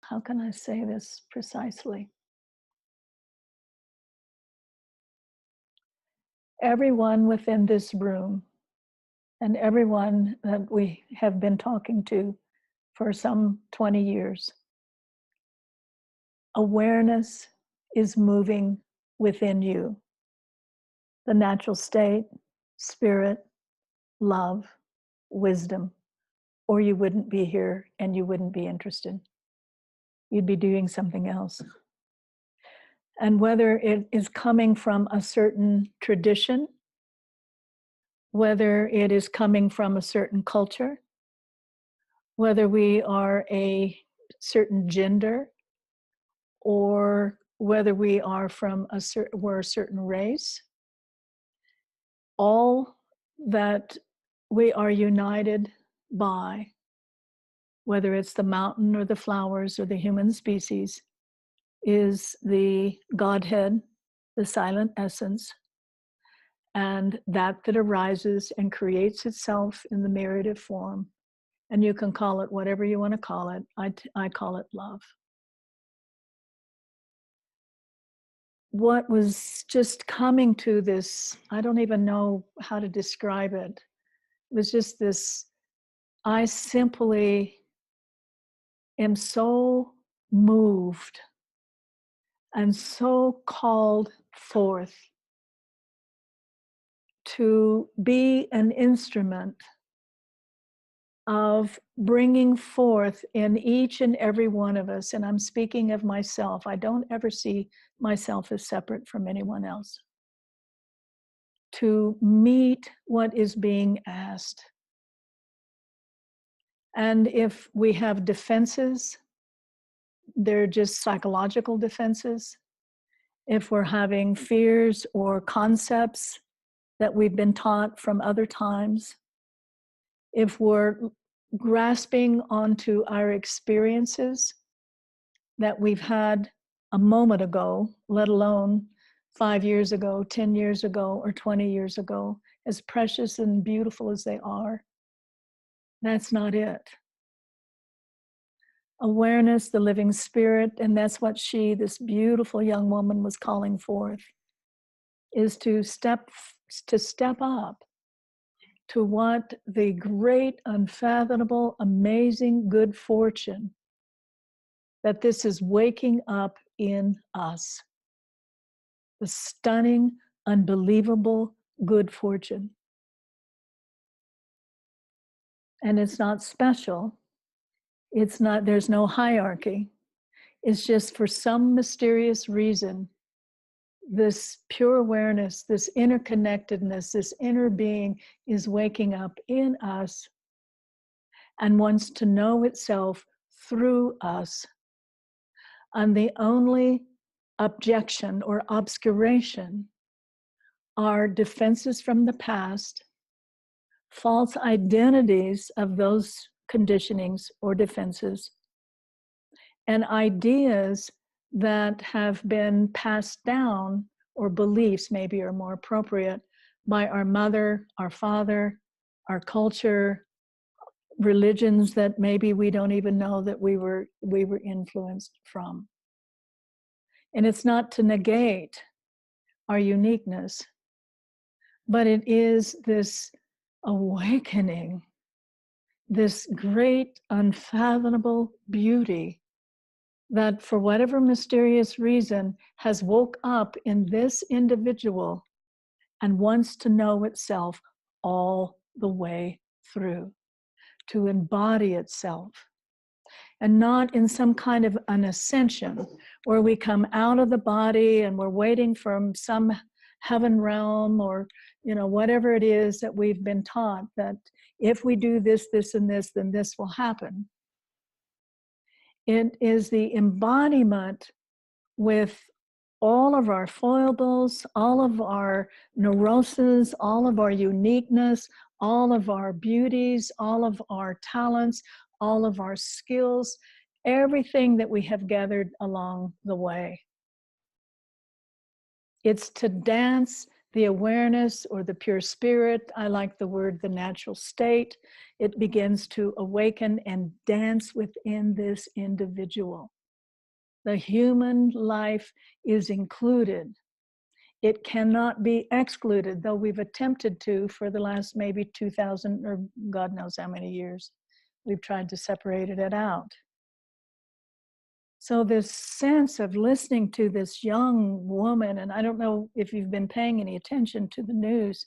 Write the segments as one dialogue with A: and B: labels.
A: how can I say this precisely? Everyone within this room and everyone that we have been talking to for some 20 years, awareness is moving within you. The natural state, spirit, love, wisdom, or you wouldn't be here and you wouldn't be interested. You'd be doing something else. And whether it is coming from a certain tradition, whether it is coming from a certain culture, whether we are a certain gender, or whether we are from we're a certain race, all that we are united by, whether it's the mountain or the flowers or the human species, is the Godhead, the silent essence, and that arises and creates itself in the myriad of form. And you can call it whatever you want to call it. I call it love. What was just coming to this, I don't even know how to describe it. It was just this, I simply am so moved and so called forth to be an instrument of bringing forth in each and every one of us, and I'm speaking of myself, I don't ever see myself as separate from anyone else, to meet what is being asked. And if we have defenses, they're just psychological defenses. If we're having fears or concepts that we've been taught from other times, if we're grasping onto our experiences that we've had a moment ago, let alone 5 years ago, 10 years ago, or 20 years ago, as precious and beautiful as they are, that's not it. Awareness, the living spirit, and that's what this beautiful young woman was calling forth, is to step up to what the great, unfathomable, amazing good fortune that this is waking up in us. The stunning, unbelievable good fortune. And it's not special. It's not, there's no hierarchy. It's just for some mysterious reason, this pure awareness, this interconnectedness, this inner being is waking up in us and wants to know itself through us. And the only objection or obscuration are defenses from the past, false identities of those conditionings or defenses, and ideas that have been passed down, or beliefs maybe are more appropriate, by our mother, our father, our culture, religions that maybe we don't even know that we were influenced from. And it's not to negate our uniqueness, but it is this awakening, this great unfathomable beauty that for whatever mysterious reason has woke up in this individual and wants to know itself all the way through, to embody itself. And not in some kind of an ascension where we come out of the body and we're waiting for some heaven realm, or whatever it is that we've been taught, that if we do this, this, and this, then this will happen. It is the embodiment with all of our foibles, all of our neuroses, all of our uniqueness, all of our beauties, all of our talents, all of our skills, everything that we have gathered along the way. It's to dance the awareness or the pure spirit, I like the word the natural state, it begins to awaken and dance within this individual. The human life is included. It cannot be excluded, though we've attempted to for the last maybe 2,000 or God knows how many years. We've tried to separate it out. So this sense of listening to this young woman, and I don't know if you've been paying any attention to the news,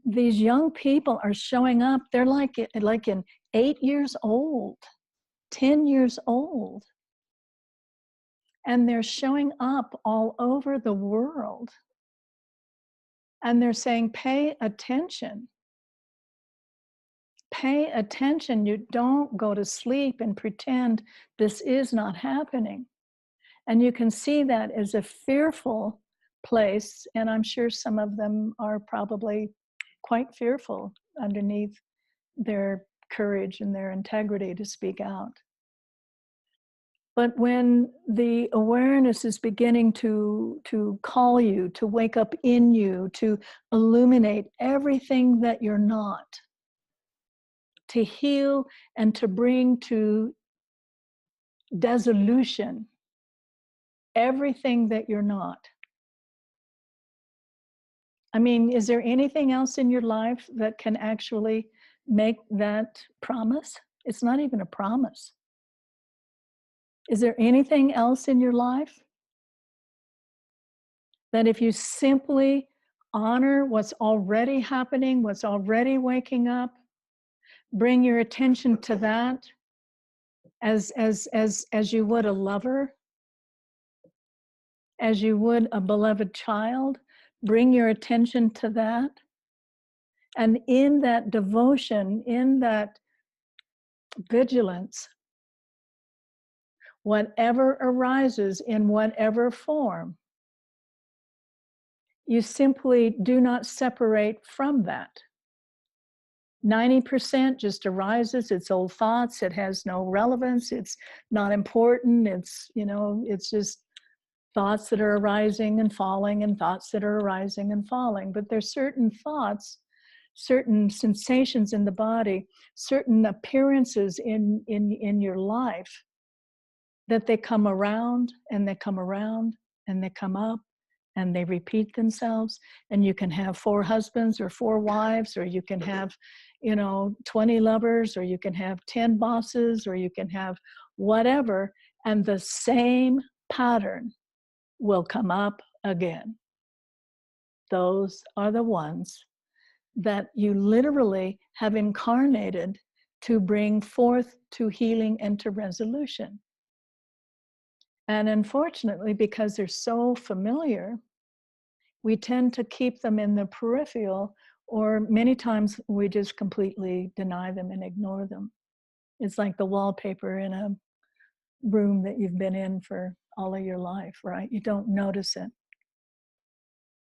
A: these young people are showing up. They're like in 8 years old, 10 years old. And they're showing up all over the world. And they're saying, pay attention. Pay attention. You don't go to sleep and pretend this is not happening. And you can see that as a fearful place. And I'm sure some of them are probably quite fearful underneath their courage and their integrity to speak out. But when the awareness is beginning to call you, to wake up in you, to illuminate everything that you're not, to heal and to bring to dissolution everything that you're not. I mean, is there anything else in your life that can actually make that promise? It's not even a promise. Is there anything else in your life that if you simply honor what's already happening, what's already waking up, bring your attention to that as you would a lover, as you would a beloved child, bring your attention to that. And in that devotion, in that vigilance, whatever arises in whatever form, you simply do not separate from that. 90% just arises, it's old thoughts, it has no relevance, it's not important, it's, it's just thoughts that are arising and falling and thoughts that are arising and falling. But there's certain thoughts, certain sensations in the body, certain appearances in your life that they come around and they come around and they come up and they repeat themselves. And you can have 4 husbands or 4 wives, or you can have 20 lovers, or you can have 10 bosses, or you can have whatever, and the same pattern will come up again. Those are the ones that you literally have incarnated to bring forth to healing and to resolution. And unfortunately, because they're so familiar, we tend to keep them in the peripheral, or many times we just completely deny them and ignore them. It's like the wallpaper in a room that you've been in for all of your life, right? You don't notice it.